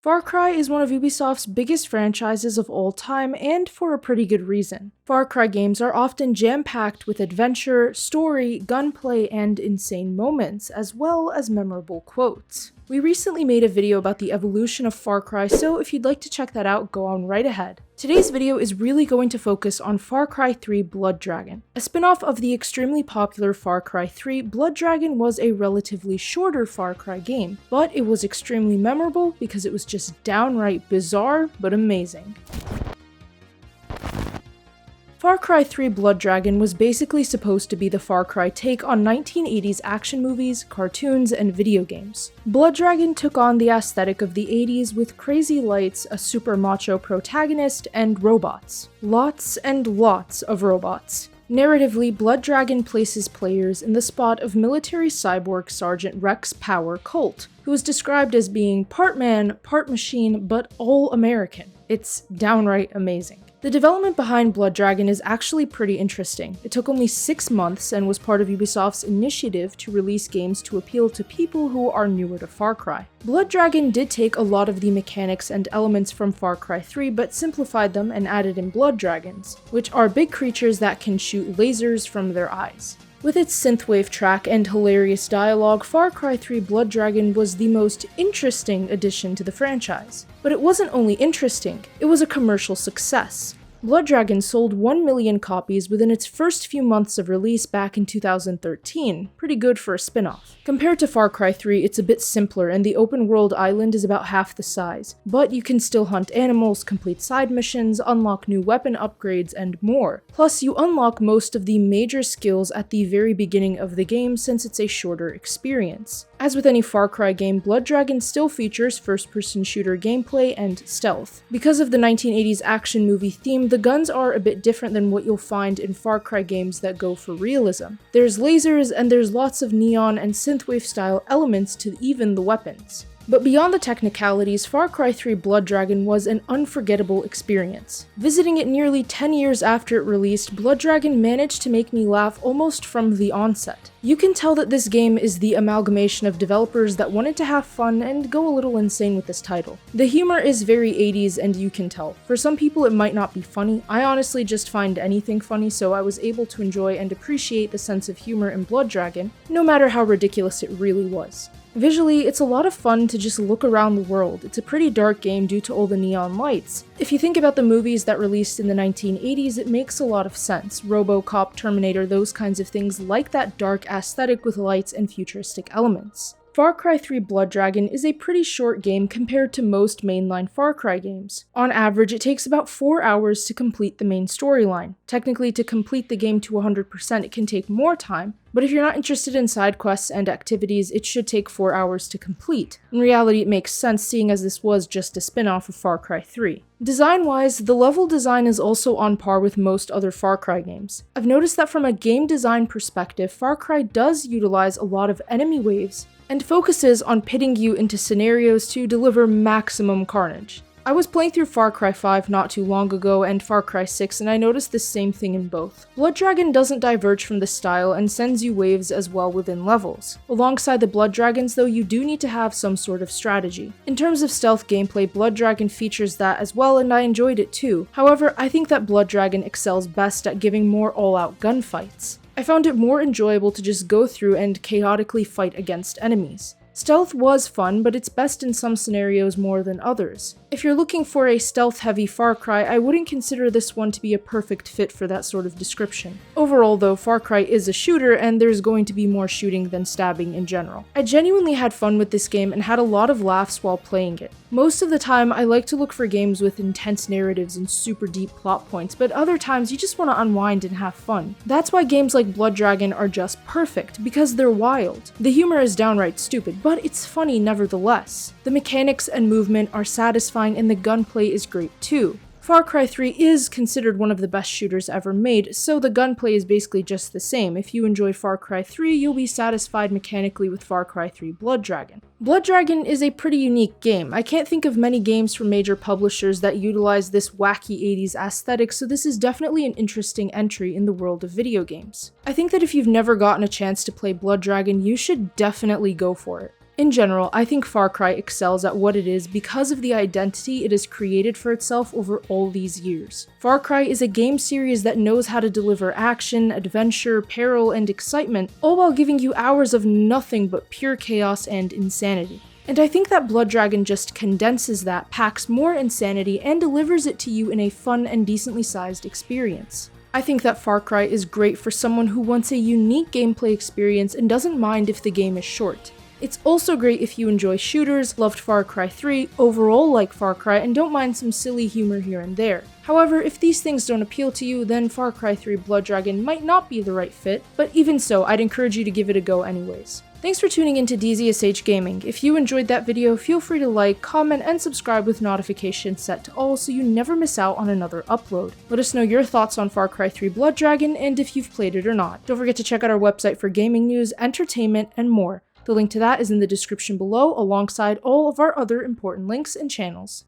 Far Cry is one of Ubisoft's biggest franchises of all time, and for a pretty good reason. Far Cry games are often jam-packed with adventure, story, gunplay, and insane moments, as well as memorable quotes. We recently made a video about the evolution of Far Cry, so if you'd like to check that out, go on right ahead. Today's video is really going to focus on Far Cry 3 Blood Dragon. A spin-off of the extremely popular Far Cry 3, Blood Dragon was a relatively shorter Far Cry game, but it was extremely memorable because it was just downright bizarre but amazing. Far Cry 3 Blood Dragon was basically supposed to be the Far Cry take on 1980s action movies, cartoons, and video games. Blood Dragon took on the aesthetic of the 80s with crazy lights, a super macho protagonist, and robots. Lots and lots of robots. Narratively, Blood Dragon places players in the spot of military cyborg Sergeant Rex Power Colt, who is described as being part man, part machine, but all American. It's downright amazing. The development behind Blood Dragon is actually pretty interesting. It took only 6 months and was part of Ubisoft's initiative to release games to appeal to people who are newer to Far Cry. Blood Dragon did take a lot of the mechanics and elements from Far Cry 3 but simplified them and added in blood dragons, which are big creatures that can shoot lasers from their eyes. With its synthwave track and hilarious dialogue, Far Cry 3 Blood Dragon was the most interesting addition to the franchise. But it wasn't only interesting, it was a commercial success. Blood Dragon sold 1 million copies within its first few months of release back in 2013, pretty good for a spin-off. Compared to Far Cry 3, it's a bit simpler and the open world island is about half the size, but you can still hunt animals, complete side missions, unlock new weapon upgrades, and more. Plus, you unlock most of the major skills at the very beginning of the game since it's a shorter experience. As with any Far Cry game, Blood Dragon still features first-person shooter gameplay and stealth. Because of the 1980s action movie theme, the guns are a bit different than what you'll find in Far Cry games that go for realism. There's lasers and there's lots of neon and synthwave style elements to even the weapons. But beyond the technicalities, Far Cry 3 Blood Dragon was an unforgettable experience. Visiting it nearly 10 years after it released, Blood Dragon managed to make me laugh almost from the onset. You can tell that this game is the amalgamation of developers that wanted to have fun and go a little insane with this title. The humor is very 80s and you can tell. For some people it might not be funny. I honestly just find anything funny, so I was able to enjoy and appreciate the sense of humor in Blood Dragon, no matter how ridiculous it really was. Visually, it's a lot of fun to just look around the world. It's a pretty dark game due to all the neon lights. If you think about the movies that released in the 1980s, it makes a lot of sense. RoboCop, Terminator, those kinds of things like that dark aesthetic with lights and futuristic elements. Far Cry 3 Blood Dragon is a pretty short game compared to most mainline Far Cry games. On average, it takes about 4 hours to complete the main storyline. Technically, to complete the game to 100%, it can take more time, but if you're not interested in side quests and activities, it should take 4 hours to complete. In reality, it makes sense seeing as this was just a spin-off of Far Cry 3. Design-wise, the level design is also on par with most other Far Cry games. I've noticed that from a game design perspective, Far Cry does utilize a lot of enemy waves, and focuses on pitting you into scenarios to deliver maximum carnage. I was playing through Far Cry 5 not too long ago and Far Cry 6 and I noticed the same thing in both. Blood Dragon doesn't diverge from this style and sends you waves as well within levels. Alongside the Blood Dragons though, you do need to have some sort of strategy. In terms of stealth gameplay, Blood Dragon features that as well and I enjoyed it too. However, I think that Blood Dragon excels best at giving more all-out gunfights. I found it more enjoyable to just go through and chaotically fight against enemies. Stealth was fun, but it's best in some scenarios more than others. If you're looking for a stealth-heavy Far Cry, I wouldn't consider this one to be a perfect fit for that sort of description. Overall though, Far Cry is a shooter and there's going to be more shooting than stabbing in general. I genuinely had fun with this game and had a lot of laughs while playing it. Most of the time, I like to look for games with intense narratives and super deep plot points, but other times you just want to unwind and have fun. That's why games like Blood Dragon are just perfect, because they're wild. The humor is downright stupid, but it's funny nevertheless. The mechanics and movement are satisfying and the gunplay is great too. Far Cry 3 is considered one of the best shooters ever made, so the gunplay is basically just the same. If you enjoyed Far Cry 3, you'll be satisfied mechanically with Far Cry 3 Blood Dragon. Blood Dragon is a pretty unique game. I can't think of many games from major publishers that utilize this wacky 80s aesthetic, so this is definitely an interesting entry in the world of video games. I think that if you've never gotten a chance to play Blood Dragon, you should definitely go for it. In general, I think Far Cry excels at what it is because of the identity it has created for itself over all these years. Far Cry is a game series that knows how to deliver action, adventure, peril, and excitement, all while giving you hours of nothing but pure chaos and insanity. And I think that Blood Dragon just condenses that, packs more insanity, and delivers it to you in a fun and decently sized experience. I think that Far Cry is great for someone who wants a unique gameplay experience and doesn't mind if the game is short. It's also great if you enjoy shooters, loved Far Cry 3, overall like Far Cry, and don't mind some silly humor here and there. However, if these things don't appeal to you, then Far Cry 3 Blood Dragon might not be the right fit, but even so, I'd encourage you to give it a go anyways. Thanks for tuning into DZSH Gaming. If you enjoyed that video, feel free to like, comment, and subscribe with notifications set to all so you never miss out on another upload. Let us know your thoughts on Far Cry 3 Blood Dragon and if you've played it or not. Don't forget to check out our website for gaming news, entertainment, and more. The link to that is in the description below, alongside all of our other important links and channels.